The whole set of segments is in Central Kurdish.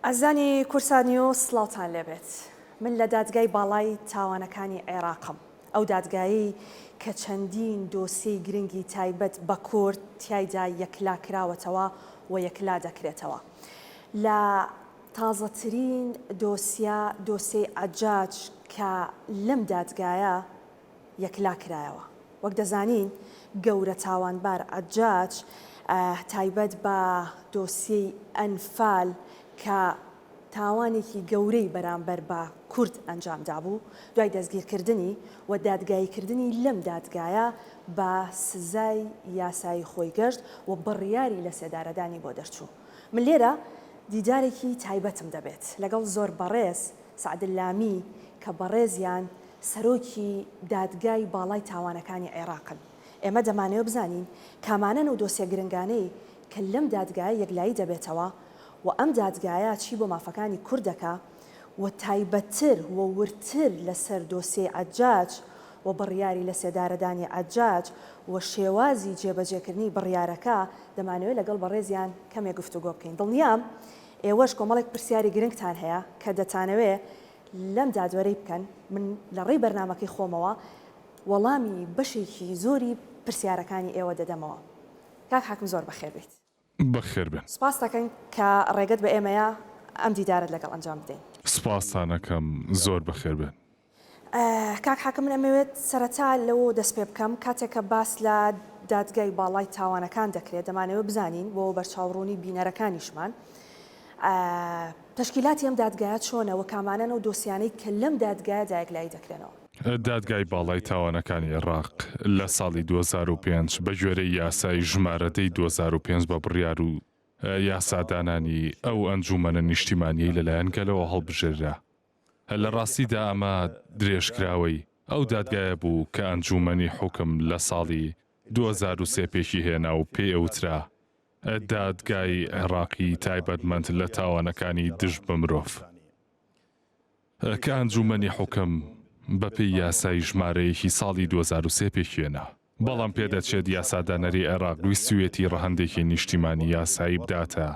ئەزانی کورسانیۆ سڵاوتان لێبێت. من لە دادگای باڵای تاوانەکانی عێراقم. ئەو دادگایی کە چەندین دۆسیەی گرنگی تایبەت بە کورد تیایدا یەکلا کراوەتەوە و یەکلا دەکرێتەوە. لە تازەترین دۆسیەی عەجاج کە لەم دادگایە یەکلا کرایەوە. وەک دەزانین گەورە تاوانبار عەجاج تایبەت بە دۆسیەی ئەنفال کە تاوانێکی گەورەی بەرامبەر بە کورد ئەنجامدا بوو دوای دەستگیرکردنی و دادگاییکردنی لەم دادگایە بە سزای یاسایی خۆی گەشت و بڕیاری لە سێدارەدانی بۆ دەرچوو. من لێرە دیدارێکی تایبەتم دەبێت لەگەڵ زۆر بەڕێز سەعدلامی کە بەڕێزیان سەرۆکی دادگای باڵای تاوانەکانی عێراقن. ئێمە دەمانەوە بزانین کامانەن و دۆسیە گرنگانەی کە لەم دادگایە یەکلایی دەبێتەوە و ئەم دادگایە چی بۆ مافەکانی کوردەکە و تایبەتتر و ورتر لەسەر دۆسیەی عەجاج و بڕیاری لە سێدارەدانی عەجاج و شێوازی جێبەجێکردنی بڕیارەکە دەمانەوێت لەگەڵ بەڕێزیان کەمێک گفتوگۆ بکەین. دڵنیام ئێوەش کۆمەڵێک پرسیاری گرنگتان هەیە کە دەتانەوێت لەم دادوەرەی بکەن. من لە ڕێی بەرنامەکەی خۆمەوە وەڵامی بەشێکی زۆری پرسیارەکانی ئێوە دەدەمەوە. کاک حاکم زۆر بەخێر بێت. بەخێر بێن. سپاس دەکەین کە ڕێگەت بە ئێمەیە ئەم دیدارت لەگەڵ ئەنجام بدەین. سپاسانەکەم زۆر بەخێر بێن. کاک حاکم من ئەمەوێت سەرەتا لەوە دەست پێ بکەم کاتێککە باس لە دادگای باڵای تاوانەکان دەکرێت دەمانەوە بزانین بۆ بەرچاوڕوونی بینەرەکانیشمان تەشکیلاتی ئەم دادگایە چۆنە و کامانەن و دۆسیانەی کە لەم دادگایەدا یەکلایی دەکرێنەوە. دادگای باڵای تاوانەکانی عێراق لە ساڵی 2005 بە گوێرەی یاسای ژمارەدەی 2005 بە بڕیار و یاسادانانی ئەو ئەنجومەنە نیشتیمانیەی لەلایەن گەلەوە هەڵبژێرا. لە ڕاستیدا ئەمە درێژکراوەی ئەو دادگایە بوو کە ئەنجومەنی حوکم لە ساڵی 2003 پێشی هێنا و پێی ئەوترا دادگای عێراقی تایبەتمەند لە تاوانەکانی دژ بە مرۆڤ کە ئەنجومەنی حوکم بەپێی یاسای ژمارەیەکی ساڵی 2003 پێشێنە. بەڵام پێدەچێت یاسادانەری عێراق ویستوێتی ڕەهەندێکی نیشتیمانی یاسایی بداتە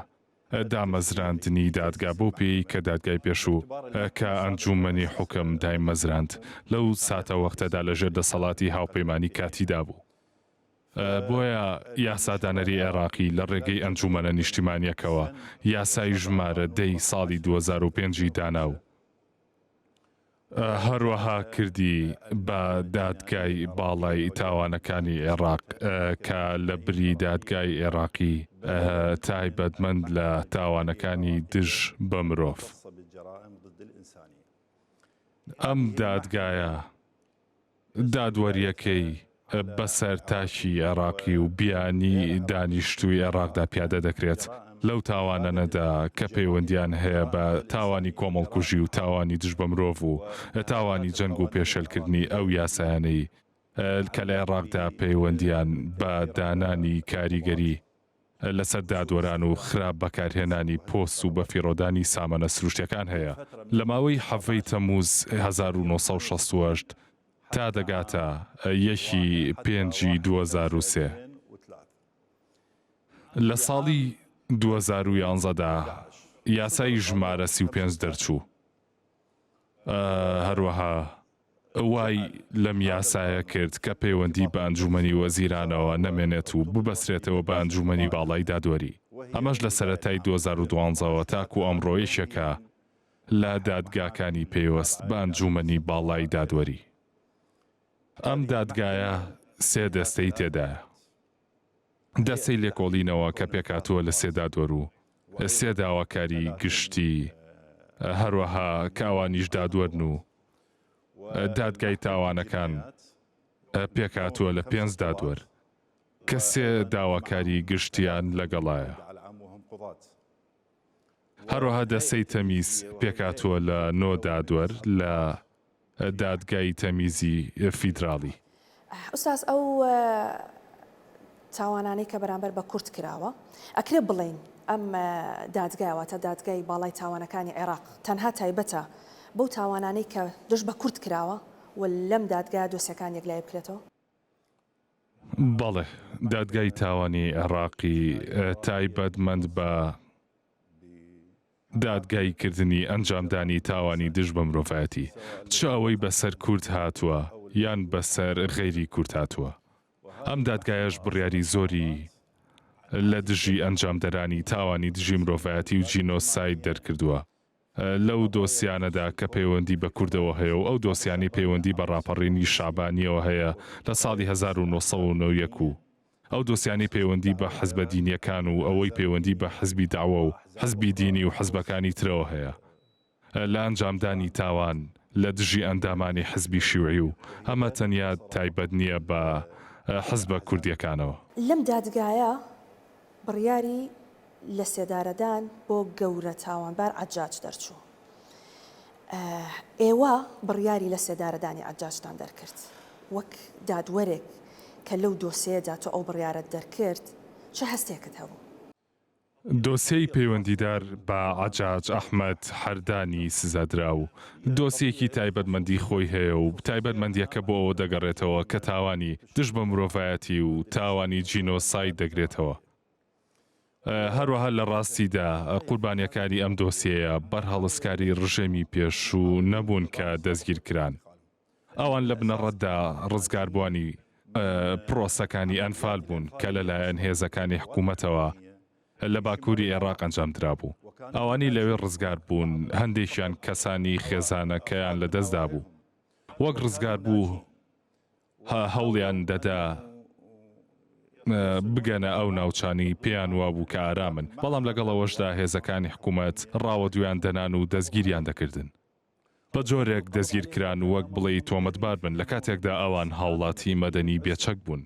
دامەزراندنی دادگا بۆ پێی کە دادگای پێشوو کە ئەنجومەنی حوکم دایمەزراند لەو ساتە وەختەدا لەژێر دەسەڵاتی هاوپەیمانی کاتیدا بوو. بۆیە یاسادانەری عێراقی لە ڕێگەی ئەنجومەنە نیشتیمانیەکەوە یاسای ژمارە 10 ساڵی 2005 دانا و هەروەها کردی بە دادگای باڵای تاوانەکانی عێراق کە لە بری دادگای عێراقی تایبەتمەند لە تاوانەکانی دژ بە مرۆڤ. ئەم دادگایە دادوەریەکەی بەسەر تاشی عێراقی و بیانی دانیشتووی عێراقدا پیادە دەکرێت لەو تاوانەنەدا کە پەیوەندیان هەیە بە تاوانی کۆمەڵکوژی و تاوانی دژ بە مرۆڤ و تاوانی جەنگ و پێشێلکردنی ئەو یاسایانەی کە لە عێراقدا پەیوەندیان بە دانانی کاریگەری لەسەر دادوەران و خراپ بەکارهێنانی پۆست و بە فیڕۆدانی سامانە سروشتیەکان هەیە. لە ماوەی حەڤەی تەمووز 1968 تا دەگاتە 1/5/2003 لە ساڵی 2011دا یاسای ژمارە 35 دەرچوو. هەروەها وای لەم یاسایە کرد کە پەیوەندی بە ئەنجومەنی وەزیرانەوە نەمێنێت و ببەسترێتەوە بە ئەنجومەنی باڵای دادوەری. ئەمەش لە سەرەتای 2012ەوە تاکو ئەمڕۆیەکە لە دادگاکانی پێوەست بە ئەنجومەنی باڵای دادوەری. ئەم دادگایە 3 دەستەی تێدایە. دەستەی لێکۆڵینەوە کە پێکاتووە لە 3 دادوەر و 3 داواکاری گشتی هەروەها کاوانیش دادوەرن و دادگای تاوانەکان پێکاتووە لە 5 دادوەر کە 3 داواکاری گشتیان لەگەڵایە. هەروەها دەستەی تەمیز پێکاتووە لە 9 دادوەر لە دادگای تەمیزی فیدراڵی. ئوستاز ئەو تاوانانەی کە بەرامبەر بە کورد کراوە ئەکرێ بڵێن ئەم دادگایەوەتە دادگای باڵای تاوانەکانی عێراق تەنها تایبەتە بەو تاوانانەی کە دژ بە کورد کراوە و لەم دادگای دۆسیەکان یەکلای بکرێتەوە؟ بەڵێ دادگای تاوانی عێراقی تایبەتمەند بە دادگایکردنی ئەنجامدانی تاوانی دژ بە مرۆڤایەتی چ ئەوەی بەسەر کورد هاتووە یان بەسەر غەیری کورد هاتووە. ئەم دادگایەش بڕیاری زۆری لە دژی ئەنجامدەرانی تاوانی دژی مرۆڤایەتی و جینۆساید دەرکردووە. لەو دۆسیانەدا کە پەیوەندی بە کوردەوە هەیە و ئەو دۆسیانی پەیوەندی بە ڕاپەڕینی شابانیەوە هەیە لە ساڵی 1990 ئەو دۆسیانی پەیوەندی بە حزبە دینیەکان و ئەوەی پەیوەندی بە حزبی داوە و حزبی دینی و حزبەکانی ترەوە هەیە لە ئەنجامدانی تاوان لە دژی ئەندامانی حزبی شیوعی و ئەمە تەنیا تایبەت نییە بە حزبە کوردیەکانەوە. لەم دادگایە بڕیاری لە سێدارەدان بۆ گەورە تاوانبار عەجاج دەرچوو. ئێوە بڕیاری لە سێدارەدانی عەجاجتان دەرکرد وەک دادوەرێک کە لەو دۆسیەدا تۆ ئەو بڕیارەت دەرکرد چه هەستێکت هەبوو؟ دۆسیەی پەیوەندیدار بە عەجاج ئەحمەد هەردانی سزادرا و دۆسیەکی تایبەتمەندی خۆی هەیە و تایبەتمەندیەکە بۆ ئەوە دەگەڕێتەوە کە تاوانی دژ بە مرۆڤایەتی و تاوانی جینۆساید دەگرێتەوە. هەروەها لە ڕاستیدا قوربانیەکانی ئەم دۆسیەیە بەرهەڵسکاری ڕژێمی پێشوو نەبوون کە دەستگیرکران. ئەوان لە بنەڕەتدا ڕزگاربوانی پرۆسەکانی ئەنفال بوون کە لەلایەن هێزەکانی حکوومەتەوە لە باکووری عێراق ئەنجامدرا بوو. ئەوانی لەوێ ڕزگار بوون هەندێکیان کەسانی خێزانەکەیان لە دەستدا بوو. وەک ڕزگار بوو هەوڵیان دەدا بگەنە ئەو ناوچانی پێیان وابوو کە ئارامن، بەڵام لەگەڵەوەشدا هێزەکانی حکوومەت ڕاوە دویان دەنان و دەستگیریان دەکردن. بە جۆرێک دەستگیرکران وەک بڵێ تۆمەتبار بن لە کاتێکدا ئەوان هاوڵاتی مەدەنی بێچەک بوون.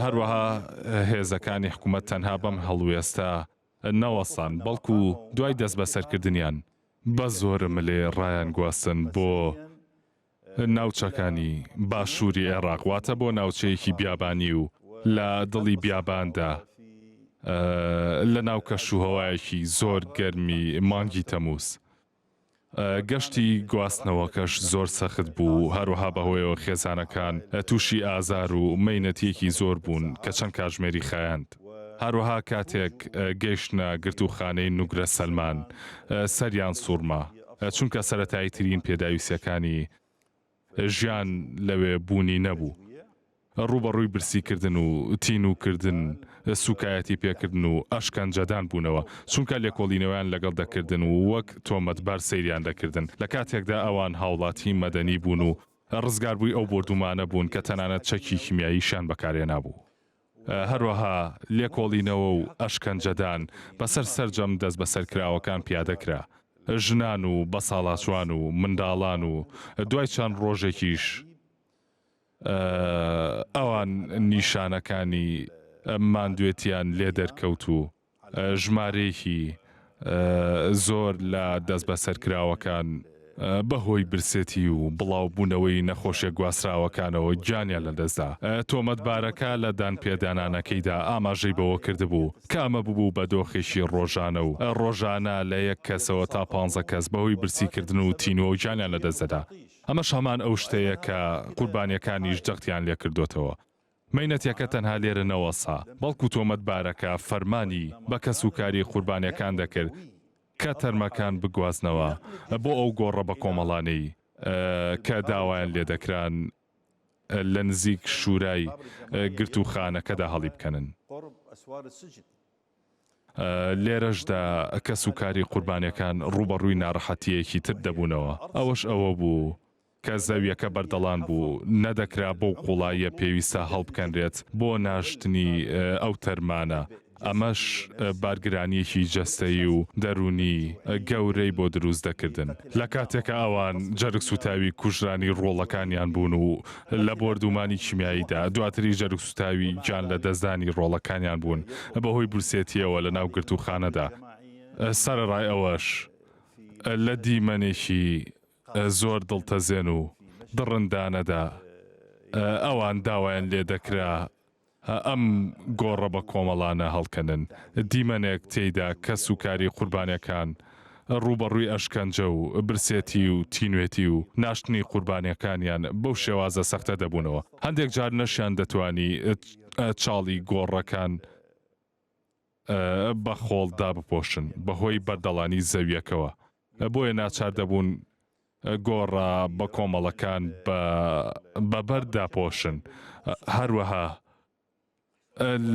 هەروەها هێزەکانی حکوومەت تەنها بەم هەڵوێستا نەوەسان بەڵکو دوای دەست بەسەرکردنیان بە زۆرم لێ ڕایان گواستن بۆ ناوچەکانی باشووری عێراق، واتە بۆ ناوچەیەکی بیابانی و لە دڵی بیاباندا لە ناو کەشوهەوایەکی زۆر گەرمی مانگی تەمووز. گەشتی گواستنەوەکەش زۆر سەخت بوو، هەروەها بەهۆیەوە خێزانەکان تووشی ئازار و مەینەتیەکی زۆر بوون کە چەند کاتژمێری خایاند. هەروەها کاتێک گەیشتنە گرتوخانەی نوگرە سەلمان سەریان سوورما، چونکە سەرەتایی ترین پێداویستیەکانی ژیان لەوێ بوونی نەبوو. ڕوبەڕووی برسیکردن و تینوکردن، سوکایەتی پێکردن و ئەشکەنجەدان بوونەوە، چونکە لێکۆڵینەوەیان لەگەڵ دەکردن و وەک تۆمەتبار سەیریان دەکردن. لە کاتێکدا ئەوان هاوڵاتی مەدەنی بوون و ڕزگاربووی ئەو بردومانە بوون کە تەنانەت چەکی کیمیاییشان بەکارهێنابوو. هەروەها لێکۆڵینەوە و ئەشکەنجەدان بەسەر سەرجەم دەست بەسەرکراوەکان پیادەکرا. ژنان و بەساڵاتوان و منداڵان و دوای چەند ڕۆژێکیش ئەوان نیشانەکانی ماندوێتیان لێ دەرکەوت و ژمارەیەکی زۆر لە دەست بەسەرکراوەکان بەهۆی برسێتی و بڵاوبوونەوەی نەخۆشیە گواستراوەکانەوە گیانیان لەدەستدا. تۆمەتبارەکە لە دانپێدانانەکەیدا ئاماژەی بەوە کردبوو کە ئەمە ببوو بە دۆخێکی ڕۆژانە و ڕۆژانە لە 1 کەسەوە تا 15 کەس بەهۆی برسیکردن و تینەوە گیانیان لەدەستدەدا. ئەمە شەمان ئەو شتەیە کە قوربانیەکانیش جەختیان لێ کردوتەوە. مەینەتیەکە تەنها لێرە نەوەسا، بەڵکو تۆمەتبارەکە فەرمانی بە کەسوکاری قوربانیەکان دەکرد کە تەرمەکان بگوازنەوە بۆ ئەو گۆڕە بە کۆمەڵانەی کە داوایان لێ دەکران لە نزیک شوورای گرتوخانەکەدا هەڵی بکەنن. لێرەشدا کەسوکاری قوربانیەکان ڕوبەڕووی ناڕەحەتیەکی تر دەبوونەوە. ئەوەش ئەوە بوو کە زەویەکە بەردەڵان بوو، نەدەکرا بۆ قوڵاییە پێویستە هەڵبکەنرێت بۆ ناشتنی ئەو تەرمانە. ئەمەش بارگرانیەکی جەستەیی و دەرونی گەورەی بۆ دروست دەکردن. لە کاتێکە ئەوان جەرگ سوتاوی کوژرانی ڕۆڵەکانیان بوون و لە بۆردومانی کیمیاییدا دواتری جەرگ سوتاوی گیان لە دەستدانی ڕۆڵەکانیان بوون بەهۆی برسێتیەوە لە ناو گرتوخانەدا. سەرەڕای ئەوەش لە دیمەنێکی زۆر دڵتەزێن و دڕندانەدا ئەوان داوایان لێ دەکرا ئەم گۆڕە بە کۆمەڵانە هەڵکەنن. دیمەنێک تێیدا کەسوکاری قوربانیەکان ڕوبەڕووی ئەشکەنجە و برسێتی و تینوێتی و ناشتنی قوربانیەکانیان بەو شێوازە سەختە دەبوونەوە. هەندێک جار نەشیان دەتوانی چاڵی گۆڕەکان بە خۆڵدا بپۆشن بەهۆی بەردەڵانی زەویەکەوە بۆیە ناچار دەبوون گۆڕە بە کۆمەڵەکان بە بەرداپۆشن هەروەها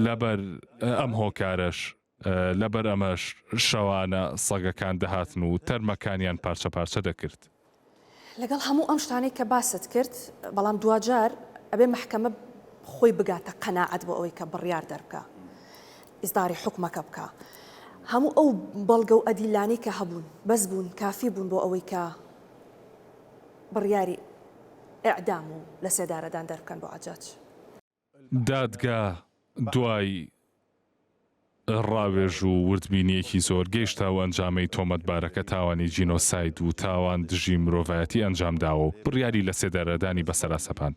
لەبەر ئەم هۆکارش لەبەر ئەمەش شەوانە سەگەکان دەهاتن و تەرمەکانیان پارچە پارچە دەکرد. لەگەڵ هەموو ئەم شتانەی کە باست کرد بەڵام دوجار ئەبێ محکەمە خۆی بگاتە قەناعەت بۆ ئەوەی کە بڕیار دەربکە ئیزداری حکومەکە بکە هەموو ئەو بەڵگە و ئەدیلانی کە هەبوون بەس بوون کافی بوون بۆ ئەوەی کە بڕیاری ئەعدام و لە سێدارەدان دەربکەن بۆ عەجاج. دادگا دوای ڕاوێژ و وردبینیەکی زۆر گەیشتا و ئەنجامەی تۆمەتبارەکە تاوانی جینۆساید و تاوان دژی مرۆڤایەتی ئەنجامداوە و بڕیاری لە سێدارەدانی بەسەرا سەپاند.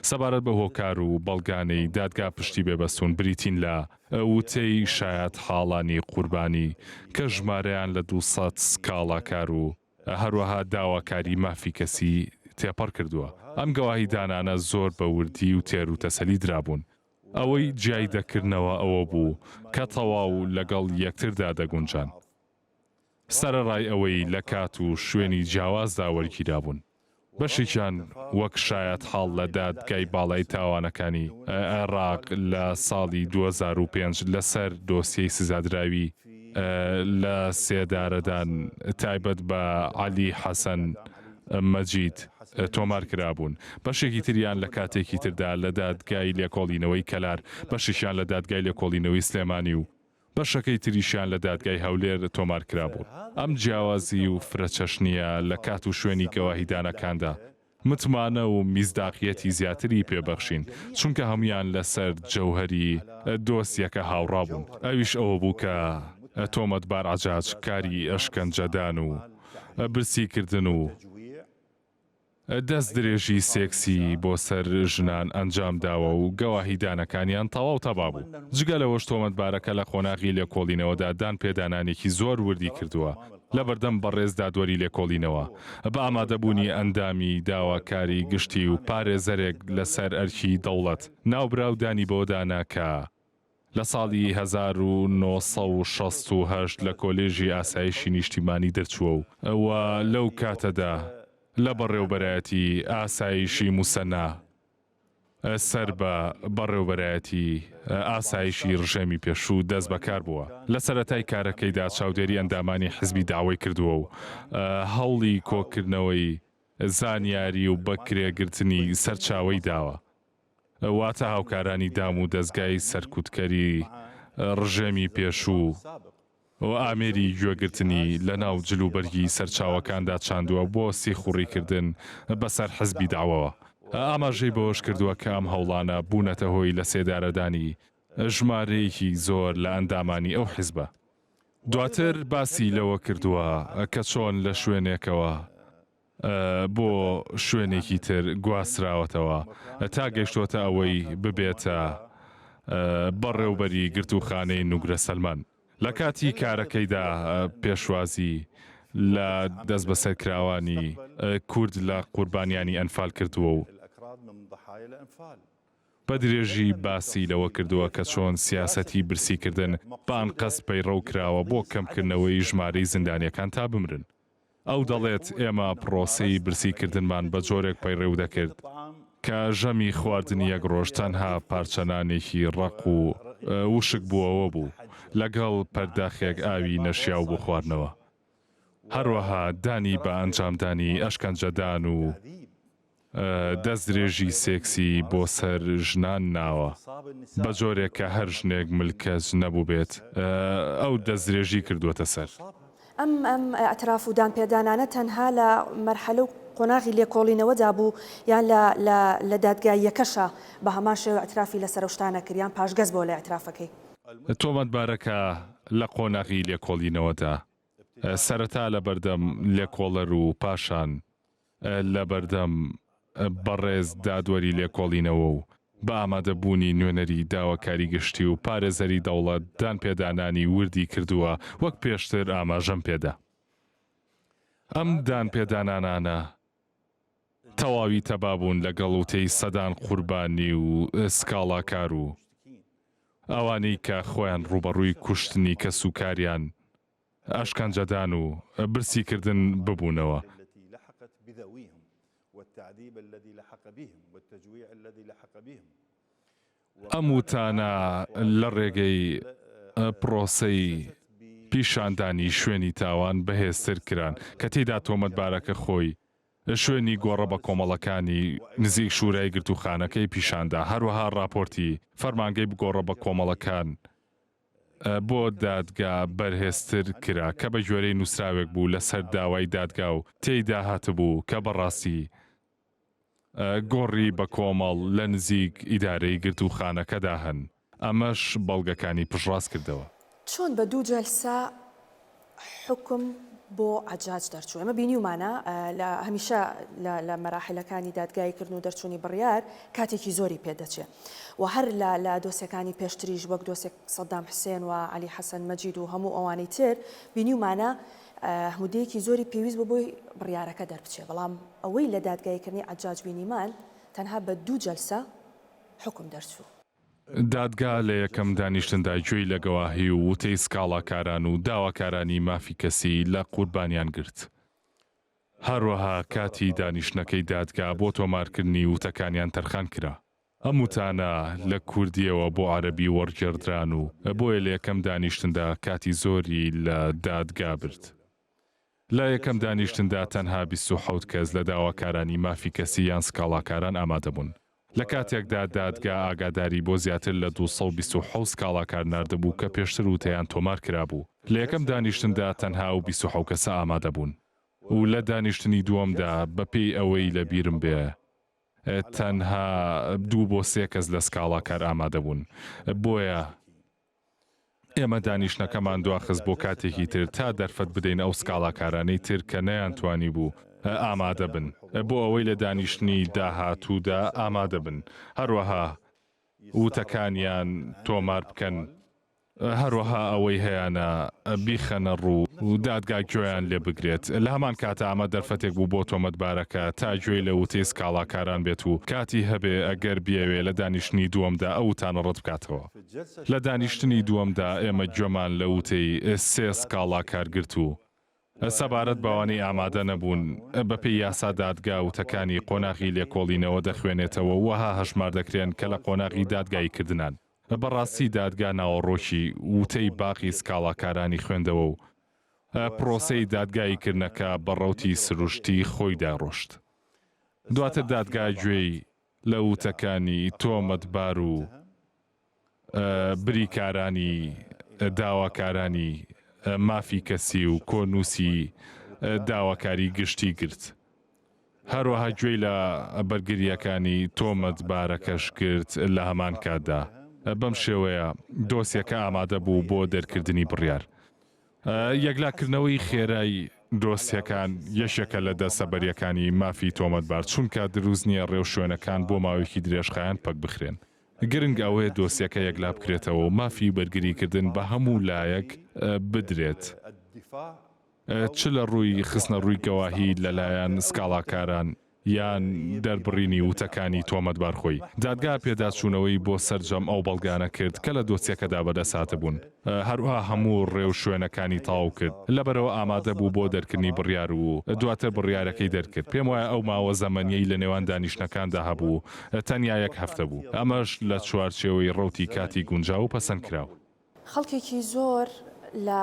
سەبارەت بە هۆکار و بەڵگانەی دادگا پشتی بێبەستون بریتین لە وتەی شایەت حاڵانی قوربانی کە ژمارەیان لە 200 سکاڵاکار و هەروەها داواکاری مافی کەسی تێپەڕ کردووە. ئەم گەواهی دانانە زۆر بە وردی و تێر و تەسەلی درابوون. ئەوەی جیای دەکردنەوە ئەوە بوو کە تەواو لەگەڵ یەکتردا دەگونجان. سەرەڕای ئەوەی لە کات و شوێنی جیاوازدا وەرگیرا بوون. بەشێکیان وەک شایەت حاڵ لە دادگای باڵای تاوانەکانی عێراق لە ساڵی 2005 لەسەر دۆسیەی سزادراوی لە سێدارەدان تایبەت بە عەلی حەسەن مەجید تۆمار کرابوون. بەشێکی تریان لە کاتێکی تردا لە دادگای لێکۆڵینەوەی کەلار بەشێکیان لە دادگای لێکۆڵینەوەی سلێمانی و بەشەکەی تریشیان لە دادگای هەولێر تۆمار کرابوون. ئەم جیاوازی و فرەچەشنیە لە کات و شوێنی گەواهیدانەکاندا متمانە و میزداقیەتی زیاتری پێبەخشین چونکە هەمویان لەسەر جەوهەری دۆسیەکە هاوڕا بوون. ئەویش ئەوە بوو کە تۆمەتبار عەجاج کاری ئەشکەنجەدان و برسیکردن و دەست درێژی سێکسی بۆ سەر ژنان ئەنجام داوە و گەواهیدانەکانیان تەواو تەبا بوو. جگە لەوەش تۆمەتبارەکە لە قۆناغی لێکۆڵینەوەدا دان پێدانانێکی زۆر وردی کردووە لە بەردەم بەڕێز دادوەری لێکۆڵینەوە بە ئامادەبوونی ئەندامی داواکاری گشتی و پارێزەرێک لەسەر ئەرکی دەوڵەت ناوبراودانی بۆ داناکە لە ساڵی 1968 لە کۆلێژی ئاسایشی نیشتیمانی دەرچووە و ئەوە لەو کاتەدا لە بەڕێوبەرایەتی ئاسایشی موسەنا سەر بە بەڕێوبەرایەتی ئاسایشی ڕژێمی پێشوو دەست بەکار بووە. لە سەرەتای کارەکەیدا چاودێری ئەندامانی حزبی داوای کردووە و هەوڵی کۆکردنەوەی زانیاری و بەکرێگرتنی سەرچاوەی داوە. واتە هاوکارانی دام و دەستگای سەرکوتکەری ڕژێمی پێشوو و ئامێری گوێگرتنی لە ناو جلوبەرگی سەرچاوەکاندا چاندووە بۆ سیخوڕیکردن بەسەر حزبی داوەوە. ئاماژەی بەوەش کردووە کە ئەم هەوڵانە بوونەتە هۆی لە سێدارەدانی ژمارەیەکی زۆر لە ئەندامانی ئەو حیزبە. دواتر باسی لەوە کردووە کە چۆن لە شوێنێکەوە بۆ شوێنێکی تر گواسراوەتەوە تا گەیشتوتە ئەوەی ببێتە بەڕێوبەری گرتوخانەی نوگرە سەلمان. لە کاتی کارەکەیدا پێشوازی لە دەست بەسەرکراوانی کورد لە قوربانیانی ئەنفال کردووە و بە درێژی باسی لەوە کردووە کە چۆن سیاسەتی برسیکردن بان قەست پەیڕەو کراوە بۆ کەمکردنەوەی ژمارەی زیندانیەکان تا بمرن. ئەو دەڵێت ئێمە پرۆسەی برسیکردنمان بە جۆرێک پەیڕێو دەکرد کە ژەمی خواردنی یەک ڕۆژ تەنها پارچەنانێکی ڕق و وشک بووەوە بوو لەگەڵ پەرداخێک ئاوی نەشیاو بۆ خواردنەوە. هەروەها دانی بە ئەنجامدانی ئەشکەنجەدان و دەستدرێژی سێکسی بۆ سەر ژنان ناوە بە جۆرێک کە هەر ژنێک ملکەج نەبوو بێت ئەو دەستدرێژی کردووەتە سەر. ئەم ئەتراف و دانپێدانانە تەنها لە مەرحەلە و قۆناغی لێکۆڵینەوەدا بوو یان لە دادگاییەکەشە بە هەمان شێوە ئەترافی لە سەرشتانە کردیان پاشگەز بۆ لە ئەترافەکەی. تۆمەتبارەکە لە قۆناغی لێکۆڵینەوەدا سەرەتا لە بەردەم لێکۆڵەر و پاشان لە بەردەم بەڕێز دادوەری لێکۆڵینەوە و بە ئامادەبوونی نوێنەری داواکاری گشتی و پارێزەری دەوڵەت دانپێدانانی وردی کردووە وەک پێشتر ئاماژەم پێدا. ئەم دانپێدانانانە تەواوی تەبابوون لەگەڵ وتەی سەدان قوربانی و سکاڵاکار و ئەوانەی کە خۆیان ڕوبەڕووی کوشتنی کەس و کاریان ئاشکانجەدان و برسیکردن ببوونەوە. ئەم وتانە لە ڕێگەی پرۆسەی پیشاندانی شوێنی تاوان بەهێزتر کران کە تێیدا تۆمەتبارەکە خۆی شوێنی گۆڕە بە کۆمەڵەکانی نزیک شوورای گرتوخانەکەی پیشاندا، هەروەها راپۆرتی فەرمانگەی بگۆڕە بە کۆمەڵەکان بۆ دادگا بەرهێزتر کرا کە بە ژێرەی نووسراوێک بوو لەسەر داوای دادگا و تێیدا هاتبوو کە بەڕاستی گۆڕی بە کۆمەڵ لە نزیک ئیدارەی گرتوخانەکەدا هەن. ئەمەش بەڵگەکانی پشڕاست کردەوە. چۆن بە دوو جەلسە حکم بۆ عەجاج دەرچوو؟ ئەمە بینیومانە لە هەمیشە لە مەراحلەکانی دادگایکردن و دەرچوونی بڕیار کاتێکی زۆری پێدەچێت و هەر لە دۆسیەکانی پێشتریش وەک دۆسێک سەدام حوسێن و عەلی حەسەن مەجید و هەموو ئەوانەی تر بینیومانە هەموودەیەکی زۆری پێویست بۆ بۆی بڕیارەکە دەربچێ، بەڵام ئەوەی لە دادگایکردنی عەجاج بینیمان تەنها بە دوو جەلسە حکم دەرچوو. دادگا لە یەکەم دانیشتندا گوێی لە گەواهی و وتەی سکاڵاکاران و داواکارانی مافی کەسی لە قوربانیان گرت. هەروەها کاتی دانیشتنەکەی دادگا بۆ تۆمارکردنی وتەکانیان تەرخان کرا. ئەم وتانە لە کوردیەوە بۆ عەرەبی وەرگێڕدران و بۆیە لە یەکەم دانیشتندا کاتی زۆری لە دادگا برد. لە یەکەم دانیشتندا تەنها 27 کەس لە داواکارانی مافی کەسی یان سکاڵاکاران ئامادە بوون. لە کاتێکدا دادگا ئاگاداری بۆ زیاتر لە 227 سکاڵاکار ناردەبوو کە پێشتر وتەیان تۆمار کرابوو. لە یەکەم دانیشتندا تەنها و 27 کەسە ئامادە بوون و لە دانیشتنی دووەمدا بەپێی ئەوەی لە بیرم بێ تەنها 2 بۆ 3 کەس لە سکاڵاکار ئامادە بوون. بۆیە ئێمە دانیشتنەکەمان دواخست بۆ کاتێکی تر تا دەرفەت بدەین ئەو سکاڵاکارانەی تر کە نەیانتوانی بوو ئامادە بن بۆ ئەوەی لە دانیشتنی داهاتوودا ئامادە بن، هەروەها وتەکانیان تۆمار بکەن، هەروەها ئەوەی هەیەە بیخەنە ڕوو و دادگا گوێیان لێ بگرێت. لە هەمان کاتە ئەمە دەرفەتێک بوو بۆ تۆمەتبارەکە تا گوێی لە وتەی سکاڵاکاران بێت و کاتی هەبێ ئەگەر بیاوێ لە دانیشتنی دووەمدا ئەو وتانە ڕەت بکاتەوە. لە دانیشتنی دووەمدا ئێمە گوێمان لە وتەی 3 سکاڵاکار گرت و سەبارەت بەوانەی ئامادە نەبوون بەپێی یاسا دادگا وتەکانی قۆناغی لێکۆڵینەوە دەخوێنێتەوە وەها هەژمار دەکرێن کە لە قۆناغی دادگایی کردنان. بەڕاستی دادگا ناوەڕۆکی وتەی باقی سکاڵاکارانی خوێندەوە و پرۆسەی دادگاییکردنەکە بەڕەوتی سروشتی خۆیدا ڕۆشت. دواتر دادگا گوێی لە وتەکانی تۆمەتبار و بریکارانی داواکارانی مافی کەسی و کۆنووسی داواکاری گشتی گرت. هەروەها گوێی لە بەرگریەکانی تۆمەتبارەکەش کرد. لە هەمان کاتدا بەم شێوەیە دۆسیەکە ئامادە بوو بۆ دەرکردنی بڕیار. یەکلاکردنەوەی خێرای دۆسیەکان یەشێکە لە دەستەبەریەکانی مافی تۆمەتبار، چونکە دروست نییە ڕێو شوێنەکان بۆ ماوەیەکی درێژخایەن پەک بخرێن. گرنگ ئەوەیە دۆسیەکە یەکلا بکرێتەوە و مافی بەرگریکردن بە هەموو لایەک بدرێت، چ لە ڕووی خستنە ڕووی گەواهی لەلایەن سکاڵاکاران یان دەربڕینی وتەکانی تۆمەتبار خۆی. دادگا پێداچوونەوەی بۆ سەرجەم ئەو بەڵگانە کرد کە لە دۆسیەکەدا بەدەساتە بوون. هەروها هەموو ڕێو شوێنەکانی تاو کرد، لەبەرەوە ئامادە بوو بۆ دەرکردنی بڕیار و دواتر بڕیارەکەی دەرکرد. پێم وایە ئەو ماوە زەمەنیەی لە نێوان دانیشتنەکاندا هەبوو تەنیا 1 هەفتە بوو. ئەمەش لە چوارچێوەی ڕەوتی کاتی گونجاو و پەسەند کراو. خەڵکێکی زۆر لە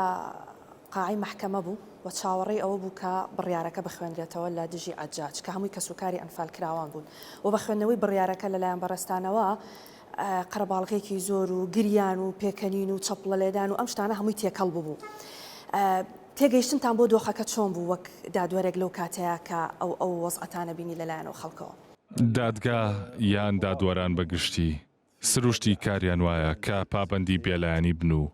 قاعی محکەمە بوو و چاوەڕێی ئەوە بوو کە بڕیارەکە بخوێنرێتەوە لە دژی عەجاج کە هەمووی کەسوکاری ئەنفال کراوان بوون و بە خوێندنەوەی بڕیارەکە لەلایەن بەڕێستانەوە قەرەباڵغێکی زۆر و گریان و پێکەنین و چەپڵە لێدان و ئەم شتانە هەمووی تێکەڵ بوو. تێگەیشتنتان بۆ دۆخەکە چۆن بوو وەک دادوەرێک لەو کاتەیە کە ئەو وەزعەتانە بینی لەلایەنەوە خەڵکەوە؟ دادگا یان دادوەران بەگشتی سروشتی کاریان وایە کە پابەندی بێلایەنی بن و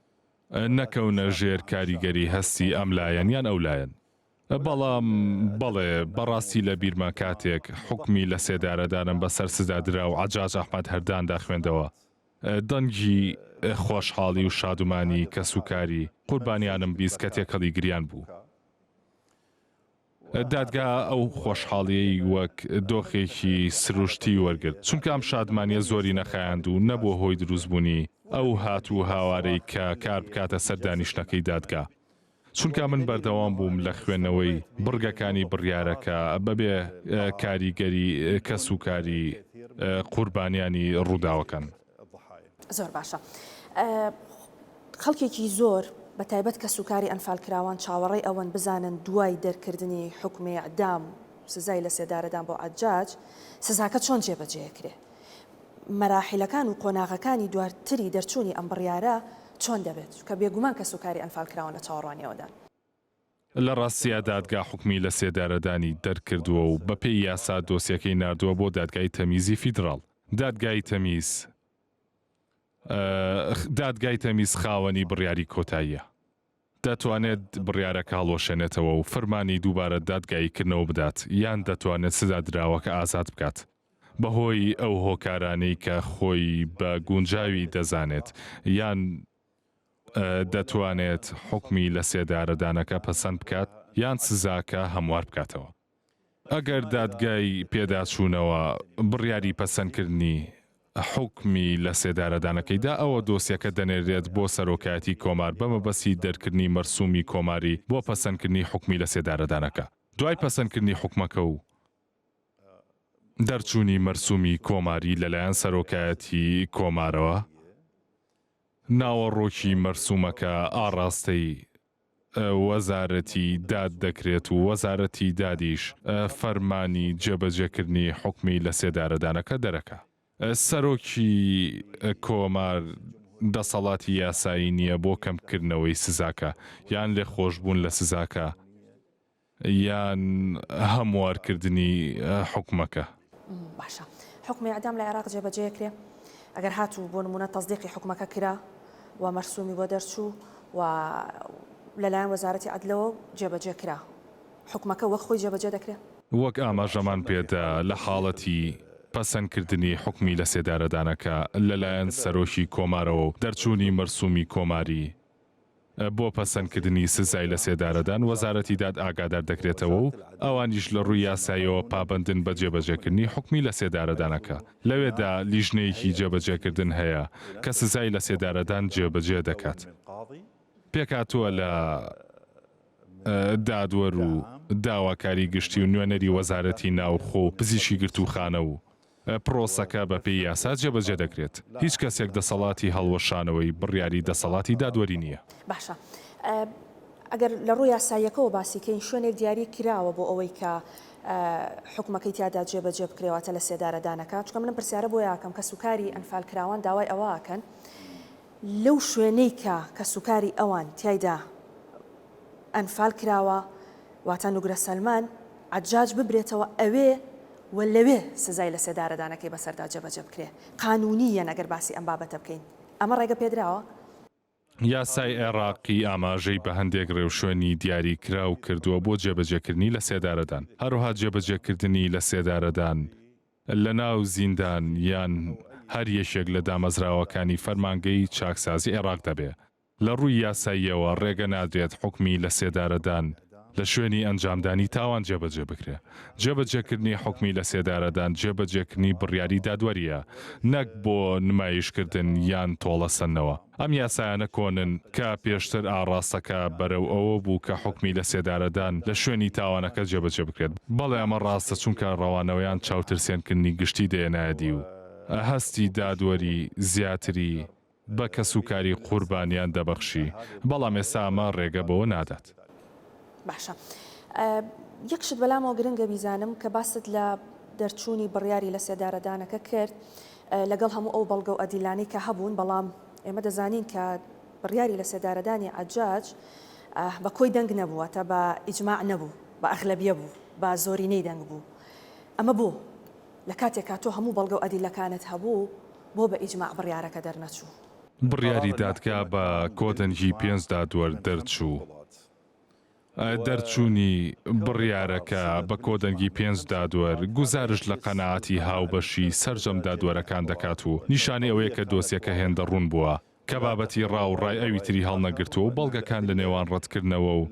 نەکەونە ژێر کاریگەری هەستی ئەم لایەن یان ئەو لایەن. بەڵام بەڵێ بەڕاستی لە بیرما کاتێک حکمی لە سێدارەدانم بەسەر سزادرا و عەجاج ئەحمەد هەرداندا خوێندەوە، دەنگی خۆشحاڵی و شادومانی کەسوکاری قوربانیانم بیست کە تێکەڵی گریان بوو. دادگا ئەو خۆشحاڵیەی وەک دۆخێکی سروشتی وەرگرت چونکە ئەم شادمانیە زۆری نەخایاند و نەبووە هۆی دروستبوونی ئەو هاتوو هاوارەی کە کار بکاتە سەر دانیشتەکەی دادگا. چونکە من بەردەوام بووم لە خوێندنەوەی بڕگەکانی بڕیارەکە بەبێ کاریگەری کەسوکاری قوربانیانی ڕووداوەکان. زۆر باشە. خەڵکێکی زۆر بە تایبەت کە سوکاری ئەنفالکراوان چاوەڕێی ئەوەن بزانن دوای دەرکردنی حکمی ئەعدام سزای لە سێدارەدان بۆ عەجاج سزاکە چۆن جێبەجێکرێ. مەراحیلەکان و قۆناغەکانی دواتری دەرچوونی ئەم بڕیارە چۆن دەبێت کە بێگومان کە سوکاری ئەنفالکراون لە چاوەڕوانیەوەدان. لە ڕاستیە دادگا حکمی لە سێدارەدانی دەرکردووە و بەپێی یاسا دۆسیەکەی ناردووە بۆ دادگای تەمیزی فیدراڵ. دادگای تەمیز خاوەنی بڕیاری کۆتاییە. دەتوانێت بڕیارەکە هەڵۆشێنێتەوە و فەرمانی دووبارە دادگاییکردنەوە بدات یان دەتوانێت سزا دراوەکە ئازاد بکات. بەهۆی ئەو هۆکارانەی کە خۆی بە گونجاوی دەزانێت یان دەتوانێت حکمی لە سێدارەدانەکە پەسەند بکات یان سزاکە هەموار بکاتەوە. ئەگەر دادگای پێداچوونەوە بڕیاری پەسەندکردنی حکمی لە سێدارەدانەکەیدا ئەوە دۆسیەکە دەنێرێت بۆ سەرۆکایەتی کۆمار بەمەبەستی دەرکردنی مەرسومی کۆماری بۆ پەسەندکردنی حکمی لە سێدارەدانەکە. دوای پەسەندکردنی حکومەکە و دەرچوونی مەرسومی کۆماری لەلایەن سەرۆکایەتی کۆمارەوە ناوەڕۆکی مەرسومەکە ئاڕاستەی وەزارەتی داد دەکرێت و وەزارەتی دادیش فەرمانی جێبەجێکردنی حکمی لە سێدارەدانەکە دەرەکە. سەرۆکی کۆمار دەسەڵاتی یاسایی نییە بۆ کەمکردنەوەی سزاکە یان لێ خۆشبوون لە سزاکە یان هەموارکردنی حکومەکە. باشە. حکمی ئەعدام لە عێراق جێبەجێکرێ ئەگەر هاتوو بۆ نمونە تەصدیقی حکومەکە کرا و مەرسومی بۆ دەرچوو و لەلایەن وەزارەتی عەدلەوە جێبەجێ کرا حکومەکە وەک خۆی جێبەجێ دەکرێت. وەک ئاماژەمان پێدا لە حاڵەتی پەسەندکردنی حکمی لە سێدارەدانەکە لەلایەن سەرۆکی کۆمارەوە و دەرچوونی مەرسومی کۆماری بۆ پەسەندکردنی سزای لە سێدارەدان وەزارەتی داد ئاگادار دەکرێتەوە و ئەوانیش لە ڕووی یاساییەوە پابندن بە جێبەجێکردنی حکمی لە سێدارەدانەکە. لەوێدا لیژنەیەکی جێبەجێکردن هەیە کە سزای لە سێدارەدان جێبەجێ دەکات. پێکاتووە لە دادوەر و داواکاری گشتی و نوێنەری وەزارەتی ناوخۆ و پزیشکی گرتوخانە و پرۆسەکە بەپێی یاسا جێبەجێ دەکرێت. هیچ کەسێک دەسەڵاتی هەڵوەشانەوەی بڕیاری دەسەڵاتی دادوەری نییە. باشە. ئەگەر لە ڕووی یاساییەکەەوە باسیکەین شوێنێک دیاری کراوە بۆ ئەوەی کە حکومەکەی تیادا جێبەجێ بکرێواتە لە سێدارەدانەکە چونکە منم پرسیارە بۆ یاکەم کە سوکاری ئەنفالکراوان داوای ئەوەکەن لەو شوێنەی کە سوکاری ئەوان تایدا ئەنفال کراوە واتە نوگرە سەلمان عەجاج ببرێتەوە ئەوێ و لەوێ سزای لە سێدارەدانەکەی بەسەردا جێبەجێ بکرێ. قانونیە ئەگەر باسی ئەم بابەتە بکەین. ئەمە ڕێگە پێدراوە؟ یاسای عێراقی ئاماژەی بە هەندێک ڕێوشێنی دیاری کرا و کردووە بۆ جێبەجێکردنی لە سێدارەدان. هەروها جێبەجێکردنی لە سێدارەدان لە ناو زیندان یان هەر یەکێک لە دامەزراوەکانی فەرمانگەی چاکسازی عێراق دەبێ. لە ڕووی یاساییەوە ڕێگە نادرێت حکمی لە سێدارەدان لە شوێنی ئەنجامدانی تاوان جێبەجێ بکرێ. جێبەجێکردنی حکمی لە سێدارەدان جێبەجێکردنی بڕیاری دادوەریە نەک بۆ نمایشکردن یان تۆڵەسەنەوە. ئەم یاسایانە کۆنن کە پێشتر ئاڕاستەکە بەرەو ئەوە بوو کە حکمی لە سێدارەدان لە شوێنی تاوانەکە جێبەجێ بکرێت. بەڵێ ئەمە ڕاستە چونکە ڕەوانەوەیان چاوترسێنکردنی گشتی دێنایەدی و هەستی دادوەری زیاتری بە کەسوکاری قوربانیان دەبەخشی. بەڵام ئێستا ئەمە ڕێگە بەوە نادات. باشە. یەکشت بەلامەوە گرنگە بیزانم کە باست لە دەرچوونی بڕیاری لە سێدارەدانەکە کرد لەگەڵ هەموو ئەو بەڵگە و ئەدیلانەی کە هەبوون بەڵام ئێمە دەزانین کە بڕیاری لە سێدارەدانی عەجاج بە کۆی دەنگ نەبووە تا بە ئیجماع نەبوو بە ئەغلەبیە بوو بە زۆرینەی دەنگ بوو. ئەمە بوو لە کاتێکا تۆ هەموو بەڵگە و ئەدیلەکانت هەبوو بۆ بە ئیجماع بڕیارەکە دەرنەچوو. بڕیاری دادگا بە کۆدەنگی 5 دادوەر دەرچوو. دەرچوونی بڕیارەکە بە کۆدەنگی 5 دادوەر گوزارش لە قەنەعەتی هاوبەشی سەرجەم دادوەرەکان دەکات و نیشانەی ئەوەیە کە دۆسیەکە هێندە ڕوون بووە کە بابەتی ڕاوڕای ئەوی تری هەڵنەگرتووە و بەڵگەکان لە نێوان ڕەتکردنەوە و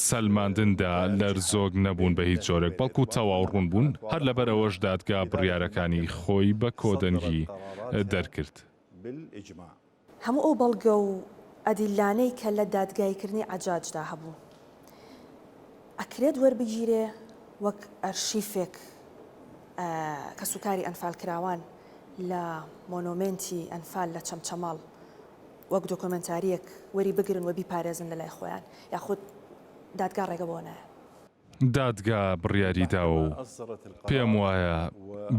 سەلماندندا لەرزۆک نەبوون بە هیچ جۆرێک بەڵکو تەواو ڕوون بوون هەر لەبەرەوەش دادگا بڕیارەکانی خۆی بە کۆدەنگی دەرکرد. هەموو ئەو بەڵگە و ئەدیلانەی کە لە دادگایکردنی عەجاجدا هەبوو ئەکرێت وەربگیرێ وەک ئەرشیفێک کە سوکاری ئەنفال کراوان لە مۆنۆمنتی ئەنفال لە چەمچەماڵ وەک دۆکۆمنتاریەک وەری بگرن و بیپارێزن لە لای خۆیان یاخود دادگا ڕێگە بۆ نایە. دادگا بڕیاری داوە و پێم وایە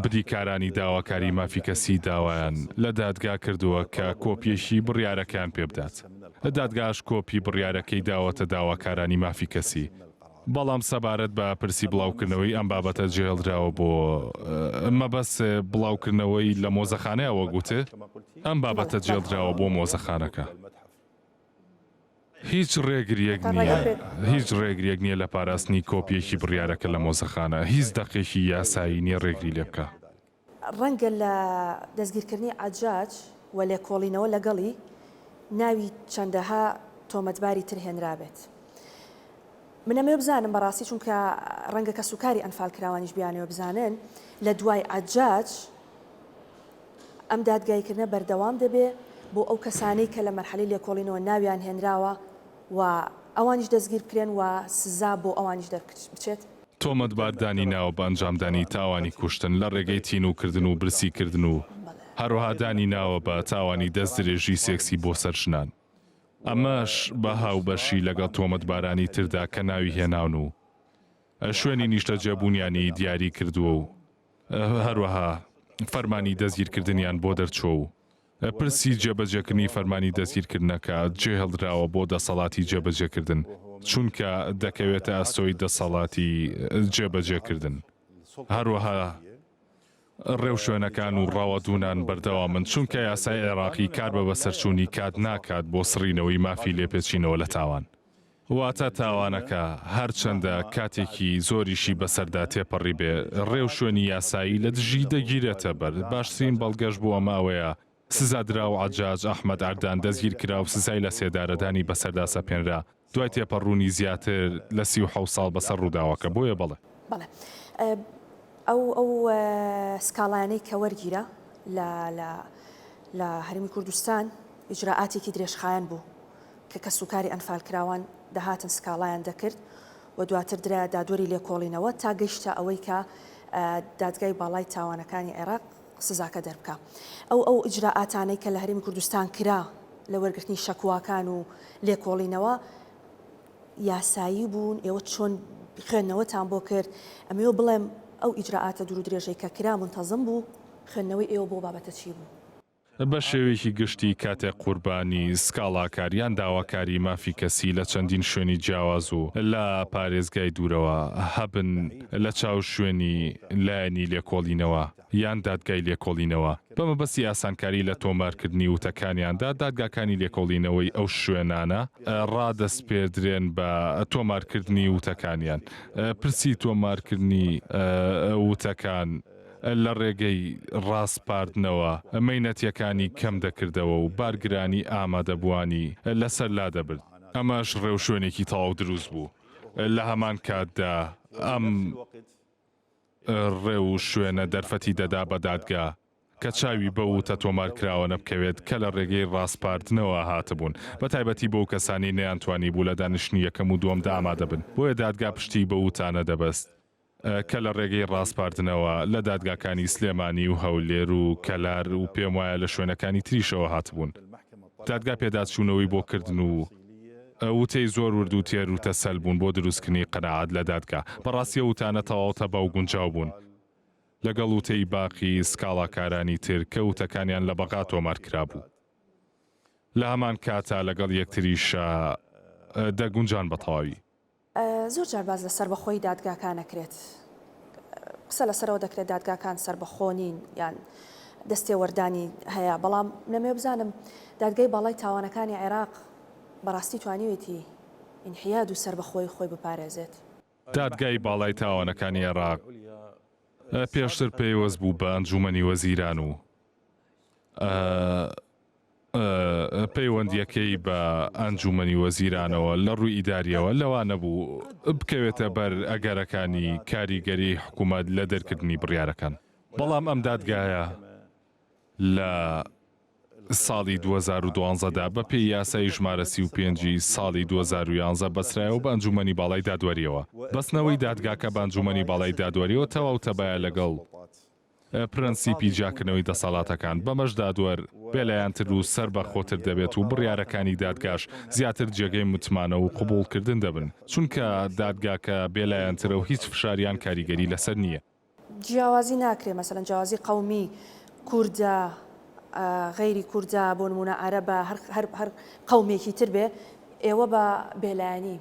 بریکارانی داواکاری مافی کەسی داوایان لە دادگا کردووە کە کۆپیەشی بڕیارەکان پێ بدات. دادگاش کۆپی بڕیارەکەی داوەتە داواکارانی مافی کەسی. بەڵام سەبارەت بە پرسی بڵاوکردنەوەی ئەم بابەتە جێهێڵدراوە بۆ مەبەست بڵاوکردنەوەی لە مۆزەخانەیەوە گوتێ ئەم بابەتە جێڵدراوە بۆ مۆزەخانەکە. هیچ ڕێگریەک نییە لە پاراستنی کۆپیەکی بڕیارەکە لە مۆزەخانە هیچ دەقێکی یاسایی نییە ڕێگری لێ بکە. ڕەنگە لە دەستگیرکردنی عەجاج و لێکۆڵینەوە لەگەڵی ناوی چەندەها تۆمەتباری تر هێنرابێت. من ئەمێ بزانم بەڕاستی چونکە ڕەنگە کە سوکاری ئەنفال کراوانیش بیانەوە بزانن لە دوای عەجاج ئەم دادگایکردنە بەردەوام دەبێ بۆ ئەو کەسانەی کە لە مەرحەلەی لێکۆڵینەوە ناویان هێنراوە و ئەوانیش دەستگیر بکرێن و سزا بۆ ئەوانیش دەربچێت. تۆمەتباردانی ناوە بە ئەنجامدانی تاوانی کوشتن لە ڕێگەی تینوکردن و برسیکردن و هەروەهادانی ناوە بە تاوانی دەست درێژی سێکسی بۆ سەرژنان. ئەمەش بە هاوبەشی لەگەڵ تۆمەتبارانی تردا کە ناوی هێناون و شوێنی نیشتە جێبوونیانی دیاری کردووە و هەروەها فەرمانی دەستگیرکردنیان بۆ دەرچۆ و پرسی جێبەجێکردنی فەرمانی دەستگیرکردنەکە جێهێڵدراوە بۆ دەسەڵاتی جێبەجێکردن چونکە دەکەوێتە ئەستۆی دەسەڵاتی جێبەجێکردن. هەروەها ڕێو شوێنەکان و ڕاوەدوونان بەردەوامن چونکە یاسای عێراقی کار بە بەسەرچوونی کات ناکات بۆ سڕینەوەی مافی لێپێچینەوە لە تاوان. واتە تاوانەکە هەرچەندە کاتێکی زۆریشی بەسەردا تێپەڕی بێ ڕێو شوێنی یاسایی لە دژی دەگیرێتە بەر. باشترین بەڵگەش بۆ ئەماوەیە سزادرا و عەجاج ئەحمەد ئەردان دەستگیر کرا و سزای لە سێدارەدانی بەسەردا سەپێنرا دوای تێپەڕوونی زیاتر لە 37 ساڵ بەسەر ڕووداوەکە. بۆیە بڵێ ئەو سکاڵانەی کە وەرگیرە لە هەرمی کوردستان ئیجراعاتێکی درێژخایەن بوو کە سوکاری ئەنفال کراوان دەهاتن سکاڵایان دەکرد و دواتر درا دادوەری لێکۆڵینەوە تا گەیشتە ئەوەی کە دادگای باڵای تاوانەکانی عێراق سزاکە دەربکە. ئەو ئیجراعاتانەی کە لە هەرمی کوردستان کرا لە وەرگرتنی شەکواکان و لێکۆڵینەوە یاسایی بوون. ئێوە چۆن خوێندنەوەتان بۆ کرد؟ ئەمێ بڵێم ئەو ئیجراعاتە دوور و درێژەی کە کرا منتەزم بوو خوێندنەوەی ئێوە بۆ بابەتە چی بوو؟ بە شێوەیەکی گشتی کاتێک قوربانی سکاڵاکاریان داواکاری مافی کەسی لە چەندین شوێنی جیاواز و لە پارێزگای دوورەوە هەبن لە چاو شوێنی لایەنی لێکۆڵینەوە یان دادگای لێکۆڵینەوە بەمەبەستی ئاسانکاری لە تۆمارکردنی وتەکانیاندا دادگاکانی لێکۆڵینەوەی ئەو شوێنانە ڕادەسپێردرێن بە تۆمارکردنی وتەکانیان. پرسی تۆمارکردنی وتەکان لە ڕێگەی ڕاستپاردنەوە مەینەتیەکانی کەم دەکردەوە و بارگرانی ئامادەبوانی لەسەر لا دەبرد. ئەمەش ڕێو شوێنێکی تەواو دروست بوو. لە هەمان کاتدا ئەم ڕێو شوێنە دەرفەتی دەدا بە دادگا کە چاوی بە وتە تۆمارکراوە نەبکەوێت کە لە ڕێگەی ڕاستپاردنەوە هاتبوون بە تایبەتی بۆ کەسانی نەیانتوانی بوو لە دانیشتنی یەکەم و دووەمدا ئامادە بن. بۆیە دادگا پشتی بە وتانە دەبەست کە لە ڕێگەی ڕاستپاردنەوە لە دادگاکانی سلێمانی و هەولێر و کەلار و پێم وایە لە شوێنەکانی تریشەوە هاتبوون. دادگا پێداچوونەوەی بۆکردن و وتەی زۆر ورد و تێر و تەسەل بوون بۆ دروستکردنی قەناعەت لە دادگا. بەڕاستی وتانە تەواو تەبا و گونجاو بوون لەگەڵ وتەی باقی سکاڵاکارانی تر کە وتەکانیان لە بەغا تۆمارکرا بوو. لە هەمان کاتا لەگەڵ یەکتریشە دەگونجان بە تەواوی. زۆر جار باز لە سەربەخۆی دادگاکان نەکرێت. قسە لەسەرەوە دەکرێت دادگاکان سەربەخۆنین یان دەستێوەردانی هەیە. بەڵام نەمێ بزانم دادگای باڵای تاوانەکانی عێراق بەڕاستی توانیوێتی ئینحیاد و سەربەخۆی خۆی بپارێزێت. دادگای باڵای تاوانەکانی عێراق پێشتر پێیوەست بوو بە ئەنجومەنی وەزیران و پەیوەندیەکەی بە ئەنجومەنی وەزیرانەوە لە ڕووی ئیداریەوە لەوانە بوو بکەوێتە بەر ئەگەرەکانی کاریگەری حکوومەت لە دەرکردنی بڕیارەکان. بەڵام ئەم دادگایە لە ساڵی 2012دا بە پێی یاسای ژمارە 35 ساڵی 2011 بەسرایەوە بە ئەنجومەنی باڵای دادوەریەوە. بەستنەوەی دادگاکە بە ئەنجومەنی باڵای دادوەریەوە تەواو تەبایە لەگەڵ پرەنسیپی جاکردنەوەی دەسەڵاتەکان. بەمەش دادوەر بێلایەنتر و سەر بە خۆتر دەبێت و بڕیارەکانی دادگاش زیاتر جێگەی متمانە و قبوڵکردن دەبن، چونکە دادگاکە بێلایەنترە و هیچ فشاریان کاریگەری لەسەر نییە. جیاوازی ناکرێت مەسەلەن جیاوازی قەومی کوردە غەیری کوردە بۆ نمونە عەرەبە هەر قەومێکی تر بێ ئێوە بە بێلایەنی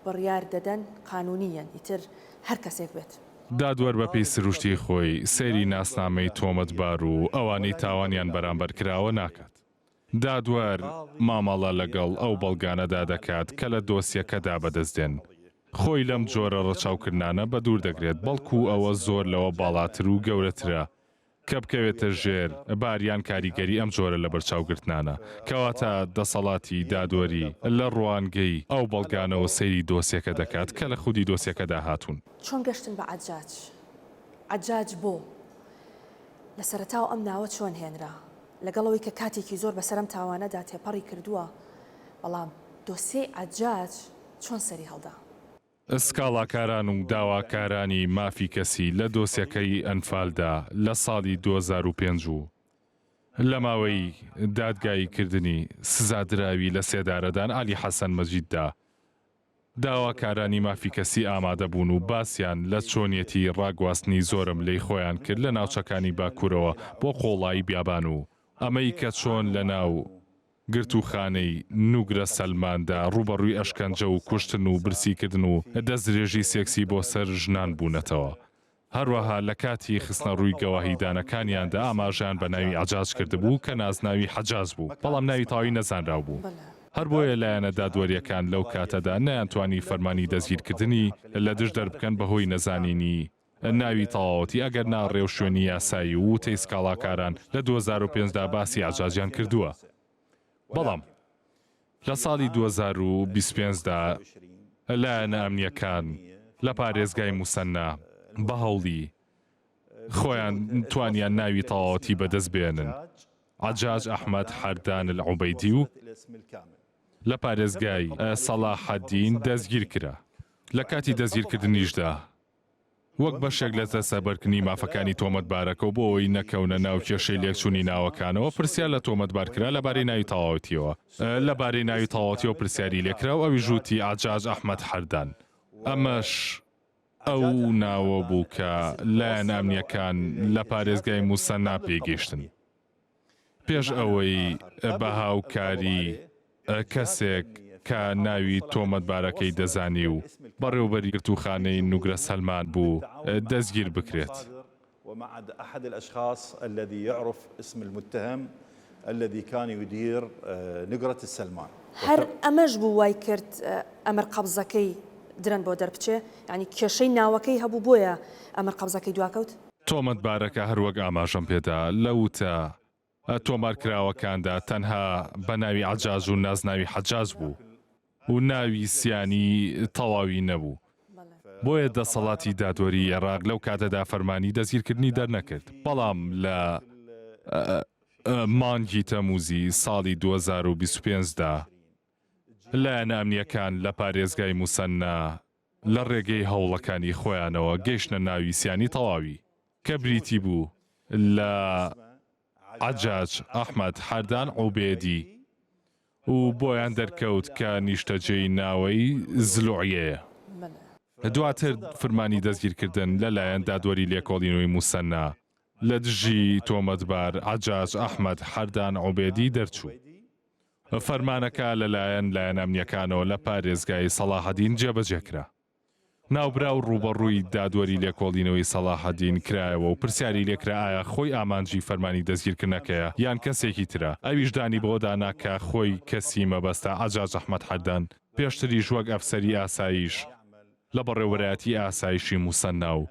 بڕیار دەدەن قانونیەن ئیتر هەر کەسێک بێت. دادوەر بە پێی سروشتی خۆی سەیری ناسنامەی تۆمەتبار و ئەوانەی تاوانیان بەرامبەر کراوە ناکات. دادوەر مامەڵە لەگەڵ ئەو بەڵگانەدا دەکات کە لە دۆسیەکەدا بەدەستدێن. خۆی لەم جۆرە ڕەچاوکردانە بە دوور دەگرێت، بەڵکو ئەوە زۆر لەوە باڵاتر و گەورەترە کە بکەوێتە ژێر باریان کاریگەری ئەم جۆرە لە بەرچاوگرتنانە، کەواتە دەسەڵاتی دادوەری لە ڕوانگەی ئەو بەڵگانەوە سەیری دۆسیەکە دەکات کە لە خودی دۆسیەکەدا هاتوون. چۆن گەشتن بە عەجاج بۆ لە سەرەتاو ئەم ناوە چۆن هێنرا لەگەڵەوەی کە کاتێکی زۆر بەسەرم تاوانەدا تێپەڕی کردووە، بەڵام دۆسیەی عەجاج چۆن سەری هەڵدا؟ سکاڵاکاران و داواکارانی مافی کەسی لە دۆسیەکەی ئەنفالدا لە ساڵی 2005 لە ماوەی دادگایی کردنی سزادراوی لە سێدارەدان عەلی حەسەن مەجیددا داواکارانی مافی کەسی ئامادە بوون و باسییان لە چۆنیەتی ڕاگواستنی زۆرم لەی خۆیان کرد لە ناوچەکانی باکوورەوە بۆ قۆڵایی بیابان و ئەمەی کە چۆن لە ناو گرتوخانەی نوگرە سەلماندا ڕوبەڕووی ئەشکەنجە و کوشتن و برسیکردن و دەستدرێژی سێکسی بۆ سەر ژنان بوونەتەوە. هەروەها لە کاتی خستنە ڕووی گەواهیدانەکانیاندا ئاماژیان بە ناوی عەجاج کردبوو کە نازناوی حەجاز بوو، بەڵام ناوی تەواوی نەزانراو بوو. هەر بۆیە لایەنە دادوەریەکان لەو کاتەدا نەیانتوانی فەرمانی دەستگیرکردنی لە دژ دەربکەن بەهۆی نەزانینی ناوی تەواوەتی ئەگەر ناڕێو شوێنی یاسایی و وتەی سکاڵاکاران لە 2005دا باسی عەجاجیان کردووە. بەڵام لە ساڵی 2025دا لایەنە ئەمنیەکان لە پارێزگای موسەنا بە هەوڵی خۆیان توانیان ناوی تەواوەتی بەدەست بێنن عەجاج ئەحمەد حەردان العوبەیدی و لە پارێزگای سەلاحەدین دەستگیر کرا. لە کاتی دەستگیرکردنیشدا وەک بەشێک لە دەستەبەرکردنی مافەکانی تۆمەتبارەکە و بۆ ئەوی نەکەونە ناو کێشەی لێکچوونی ناوەکانەوە پرسیار لە تۆمەتبارکرا لەبارەی ناوی تەواوەتیەوە. لەبارەی ناوی تەواوەتیەوە پرسیاری لێکرا و ئەوی ژووتی عەجاج ئەحمەد حەردان. ئەمەش ئەو ناوە بوو کە لایەنە ئەمنیەکان لە پارێزگای موسەنا پێگەیشتن پێش ئەوەی بە هاوکاری کەسێک کە ناوی تۆمەتبارەکەی دەزانی و بەڕێوەبەری گرتوخانەی نوگرە سەلمان بوو دەستگیر بکرێت. ومع أحد الأشخاص الذي يعرف اسم المتهم الذي كان يدير نقرة السلمان. هەر ئەمەش بوو وای کرد ئەمر قەبزەکەی درەن بۆ دەربچێ، یعنی کێشەی ناوەکەی هەبوو بۆیە ئەمر قەبزەکەی دواکەوت. تۆمەتبارەکە هەروەک ئاماژەم پێدا لەوتە تۆمارکراوەکاندا تەنها بە ناوی عەجاج و نازناوی حەجاز بوو و ناوی سیانی تەواوی نەبوو. بۆیە دەسەڵاتی دادوەری عێراق لەو کاتەدا فەرمانی دەستگیرکردنی دەرنەکرد. بەڵام لە مانگی تەمووزی ساڵی 2025دا لایەنە ئەمنیەکان لە پارێزگای موسەنا لە ڕێگەی هەوڵەکانی خۆیانەوە گەیشتە ناوی سیانی تەواوی کە بریتی بوو لە عەجاج ئەحمەد حەردان عوبێدی و بۆیان دەرکەوت کە نیشتەجێی ناوەی زلوعیەیە. دواتر فەرمانی دەستگیرکردن لەلایەن دادوەری لێکۆڵینەوەی موسەنا لە دژی تۆمەتبار عەجاج ئەحمەد حەردان عوبێدی دەرچوو. فەرمانەکە لەلایەن ئەمنیەکانەوە لە پارێزگای سەلاحەدین جێبەجێکرا. ناوبرا و ڕوبەڕووی دادوەری لێکۆڵینەوەی سەلاحەدین کرایەوە و پرسیاری لێکرا ئایا خۆی ئامانجی فەرمانی دەستگیرکردنەکەیە یان کەسێکی ترە. ئەویش دانی بۆ دانا کە خۆی کەسی مەبەستە عەجاج ئەحمەد حەردان پێشتریش وەک ئەفسەری ئاسایش لە بەڕێوەبەرایەتی ئاسایشی موسەنا و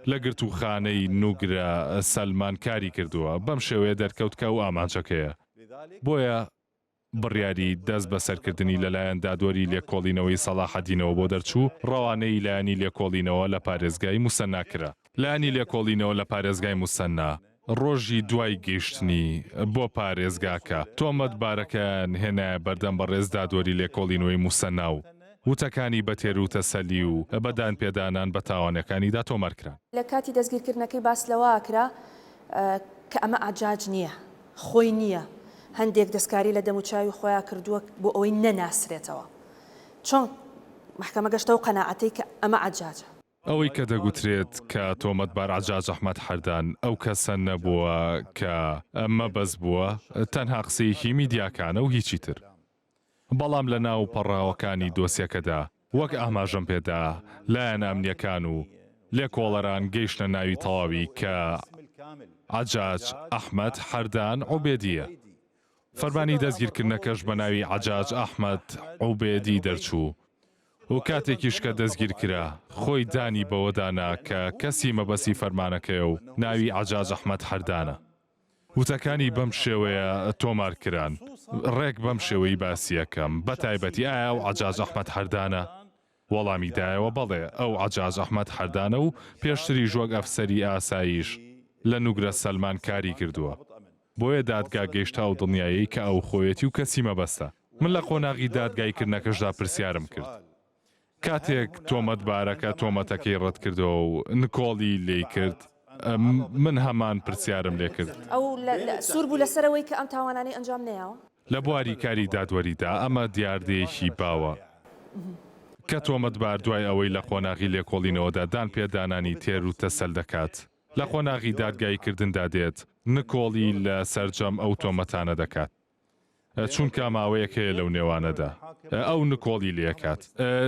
لە گرتوخانەی نوگرە سەلمان کاری کردووە. بەم شێوەیە دەرکەوت کە ئەو ئامانجەکەیە. بۆیە بڕیاری دەست بە سەرکردنی لەلایەن دادوەری لێکۆڵینەوەی سەلاحەدینەوە بۆ دەرچوو ڕەوانەی لایەنی لێکۆڵینەوە لە پارێزگای موسەنا کرا. لایەنی لێکۆڵینەوە لە پارێزگای موسەنا ڕۆژی دوای گەیشتنی بۆ پارێزگاکە تۆمەتبارەکەیان هێنایە بەردەم بە ڕێز دادوەری لێکۆڵینەوەی موسەنا و وتەکانی بە تێر و تەسەلی و بەدان پێدانان بە تاوانەکانیدا تۆمەرکران. لە کاتی دەستگیرکردنەکەی باس لەوە کرا کە ئەمە ئاجاج نییە، خۆی نییە. هەندێک دەستکاری لە دەموچاوی خۆیان کردووە بۆ ئەوەی نەناسرێتەوە. چۆن محکەمە گەشتەوە قەناعەتەی کە ئەمە ئاجاجە. ئەوەی کە دەگوترێت کە تۆمەتبار عەجاج ئەحمەد حەردان ئەو کەسە نەبووە کە مەبەست بووە تەنها قسەیەکی میدیاکانە و هیچی تر. بەڵام لە ناو پەڕاوەکانی دۆسیەکەدا وەک ئاماژەم پێدا لایەن ئەمنیەکان و لێکۆڵەران گەیشتە ناوی تەواوی کە عەجاج ئەحمەد حەردان عوبێدیە. فەرمانی دەستگیرکردنەکەش بە ناوی عەجاج ئەحمەد عوبێدی دەرچوو و کاتێکیش کە دەستگیر کرا خۆی دانی بەوەدانا کە کەسی مەبەستی فەرمانەکەیە و ناوی عەجاج ئەحمەد حەردانە. وتەکانی بەم شێوەیە تۆمارکران. ڕێک بەم شێوەی باسی یەکەم بە تایبەتی ئایا و عەجاج ئەحمەد حەردانە؟ وەڵامی دایەوە بەڵێ ئەو عەجاج ئەحمەد حەردانە و پێشتری ژوەک ئەفسەری ئاسایش لە نوگرە سەلمان کاری کردووە. بۆیە دادگا گەیشتا و دڵنیایی کە ئەو خۆیەتی و کەسی مەبەستە. من لە قۆناغی دادگایکردنەکەشدا پرسیارم کرد. کاتێک تۆمەتبارەکە تۆمەتەکەی ڕەت کردەوە و نکۆڵی لێی کرد من هەمان پرسیارم لێ کرد. ئەو سوور بوو لەسەرەوەی کە ئەم تاوانانەی ئەنجام نەیەوە؟ لە بواری کاری دادوەریدا ئەمە دیاردەیەکی باوە کە تۆمەتبار دوای ئەوەی لە قۆناغی لێکۆڵینەوەدا دان پێدانانی تێر و تەسەل دەکات لە قۆناغی دادگایکردندا دێت نکۆڵی لە سەرجەم ئەو تۆمەتانە دەکات چونکە ماوەیەک هەیە لەو نێوانەدا ئەو نکۆڵی لێکات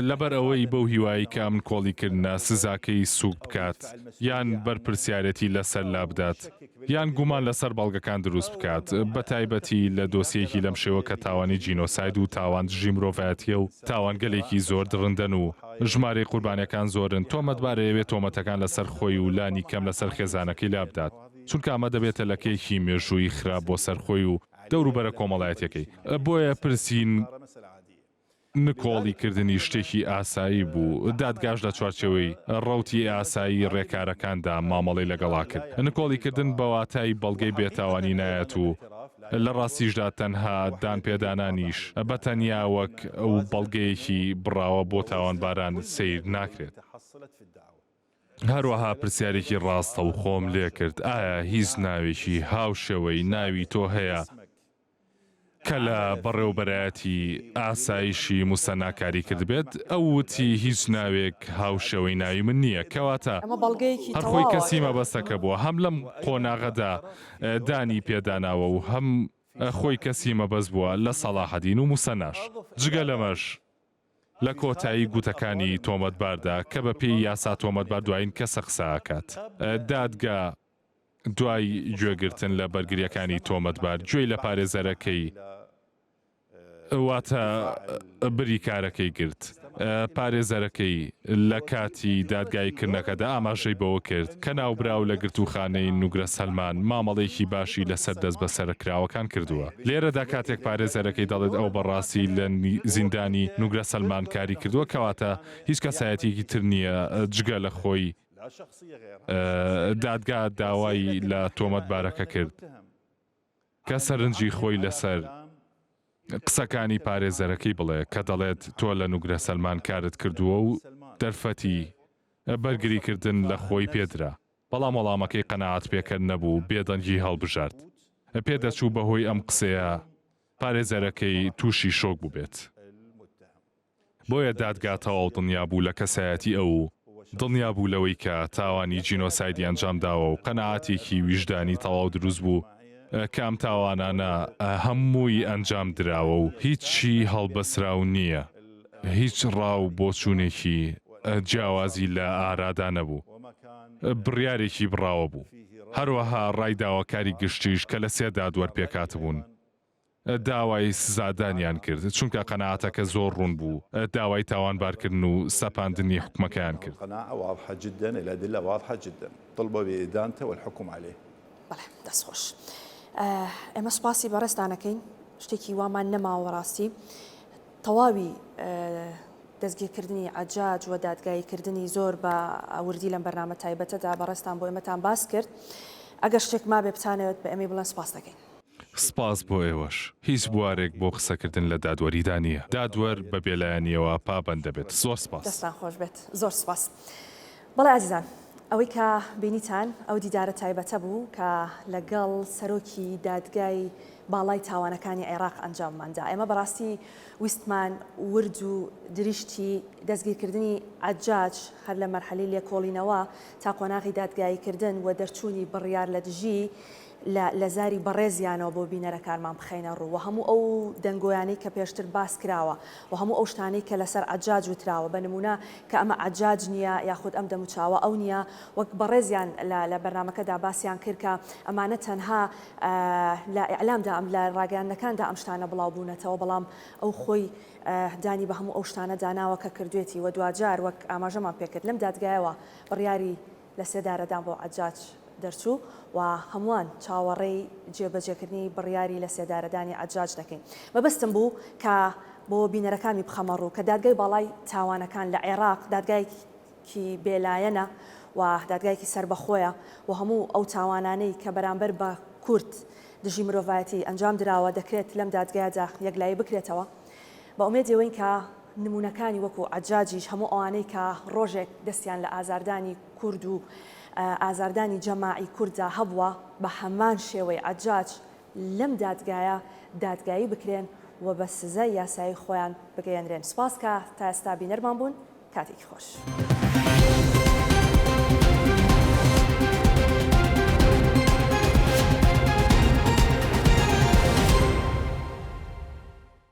لەبەر ئەوەی بەو هیوایی کە ئەم نکۆڵیکردنە سزاکەی سووک بکات یان بەرپرسیارەتی لەسەر لا بدات یان گومان لەسەر بەڵگەکان دروست بکات بە تایبەتی لە دۆسیەکی لەم شێوە کە تاوانی جینۆساید و تاوان دژی مرۆڤایەتیە و تاوانگەلێکی زۆر درڕندەن و ژمارەی قوربانیەکان زۆرن تۆمەتبارەیەوێت تۆمەتەکان لەسەر خۆی و لانی کەم لەسەر خێزانەکەی لا بدات چونکە ئەمە دەبێتە لەکەیەکی مێژووی خراپ بۆ سەرخۆی و دەوروبەرە کۆمەڵایەتەکەی بۆیە پرسین نکۆڵیکردنی شتێکی ئاسایی بوو دادگاش لە چوارچەوەی ڕەوتی ئاسایی ڕێکارەکاندا مامەڵەی لەگەڵا کرد نکۆڵیکردن بەواتای بەڵگەی بێتاوانی نایەت و لە ڕاستیشدا تەنها دان پێدانانیش بە تەنیا وەک ئەو بەڵگەیەکی بڕاوە بۆ تاوانباران سیر ناکرێت. هەروەها پرسیارێکی ڕاستە و خۆم لێ کرد ئایا هیچ ناوێکی هاوشێوەی ناوی تۆ هەیە کە لە بەڕێوەبەرایەتی ئاسایشی موسەنا کاری کرد بێت ئەو وتی هیچ ناوێک هاوشێوەی ناوی من نییە کەواتە هەرخۆی کەسی مەبەستەکە بووە هەم لەم قۆناغەدا دانی پێداناوە و هەم خۆی کەسی مەبەست بووە لە سەلاحەدین و موسەناش جگە لەمەش لە کۆتایی گوتەکانی تۆمەتباردا کە بە پێی یاسا تۆمەتبار دوایین کەسە قسەکات دادگا دوای گوێگرتن لە بەرگریەکانی تۆمەتبار گوێی لە پارێزەرەکەی واتە بریکارەکەی گرت پارێزەرەکەی لە کاتی دادگایکردنەکەدا ئاماژەی بەوە کرد کە ناوبراو لە گرتوخانەی نوگرە سەلمان مامەڵێکی باشی لەسەر دەست بە سەرکراوەکان کردووە لێرەدا کاتێک پارێزەرەکەی دەڵێت ئەو بەڕاستی لە زیندانی نوگرە سەلمان کاری کردووە کەواتە هیچ کەسایەتێکی تر نییە جگە لە خۆی دادگا داوای لە تۆمەتبارەکە کرد کە سەرنجی خۆی لەسەر قسەکانی پارێزەرەکەی بڵێ کە دەڵێت تۆ لە نوگرە سەلمان کارت کردووە و دەرفەتی بەرگریکردن لە خۆی پێدرا بەڵام وەڵامەکەی قەناعەت پێکرد نەبوو بێدەنگی هەڵبژارد پێدەچوو بەهۆی ئەم قسەیە پارێزەرەکەی تووشی شۆک بوو بێت بۆیە دادگا تەواو دڵنیا بوو لە کەسایەتی ئەو دڵنیا بوو لەوەی کە تاوانی جینۆسایدی ئەنجام داوە و قەناعەتێکی ویژدانی تەواو دروست بوو کام تاوانانە هەمووی ئەنجام دراوە و هیچی هەڵبەسراو نییە هیچ ڕاو بۆچوونێکی جیاوازی لە ئارادا نەبوو بڕیارێکی بڕاوە بوو هەروەها ڕایداوەکاری گشتیش کە لە سێ دادوەر پێکات بوون داوای سزادانیان کرد چونکە قەناعەتەکە زۆر ڕوون بوو داوای تاوانبارکردن و سەپاندنی حکومەکەیان کرد قناعة واضحة جدا الأدلة واضحة جدا طلبوا بإدانته والحكم عليه بەڵێ دەستخۆش ئێمە سوپاسی بەڕێستانەکەین شتێکی وامان نەماوە ڕاستی تەواوی دەستگیرکردنی عەجاج و دادگاییکردنی زۆر بە وردی لەم بەرنامە تایبەتەدا بەڕێستان بۆ ئێمەتان باس کرد ئەگەر شتێک ما بێ بتانەوێت بە ئەمێ بڵێن سپاس دەکەین. سپاس بۆ ئێوەش هیچ بوارێک بۆ قسەکردن لە دادوەریدا نییە دادوەر بە بێلایەنیەوە پابەند دەبێت زۆر سپاس دەستان خۆش بێت زۆر سپاس. بەڵێ ئازیزان ئەوەی کە بینیتان ئەو دیدارە تایبەتە بوو کە لەگەڵ سەرۆکی دادگای باڵای تاوانەکانی عێراق ئەنجامماندا ئێمە بەڕاستی ویستمان ورد و دریشتی دەستگیرکردنی عەجاج هەر لە مەرحەلەی لێکۆڵینەوە تا قۆناغی دادگاییکردن و دەرچوونی بڕیار لە دژی لە زاری بەڕێزیانەوە بۆ بینەرەکانمان بخەینە ڕوو و هەموو ئەو دەنگۆیانەی کە پێشتر باس کراوە و هەموو ئەو شتانەی کە لەسەر عەجاج وتراوە بە نمونە کە ئەمە عەجاج نییە یاخود ئەم دەموچاوە ئەو نییە وەک بەڕێزیان لە بەرنامەکەدا باسییان کرد کە ئەمانە تەنها لە ئیعلامدا ئەم لە ڕاگەیاندنەکاندا ئەم شتانە بڵاو بوونەتەوە بەڵام ئەو خۆی دانی بە هەموو ئەو شتانە داناوە کە کردوێتی و دوجار وەک ئاماژەمان پێکرد لەم دادگایەوە بڕیاری لە سێدارەدان بۆ عەجاج دەرچوو و هەمووان چاوەڕێی جێبەجێکردنی بڕیاری لە سێدارەدانی عەجاج دەکەین. مەبەستم بوو کە بۆ بینەرەکانی بخەمە ڕوو کە دادگای باڵای تاوانەکان لە عێراق دادگایکی بێلایەنە و دادگایکی سربەخۆیە و هەموو ئەو تاوانانەی کە بەرامبەر بە کورد دژی مرۆڤایەتی ئەنجام دراوە دەکرێت لەم دادگایدا یەکلایی بکرێتەوە بە ئومێدەوەین کە نمونونەکانی وەکو عەجاجیش هەموو ئەوانەی کە ڕۆژێک دەستیان لە ئازاردانی کورد و ئازاردانی جەماعی کورددا هەبووە بە هەمان شێوەی عەجاج لەم دادگایە دادگایی بکرێن و بە سزای یاسایی خۆیان بگەیەنرێن. سپاس کە تا ئێستا بینەرمان بوون کاتێکی خۆش.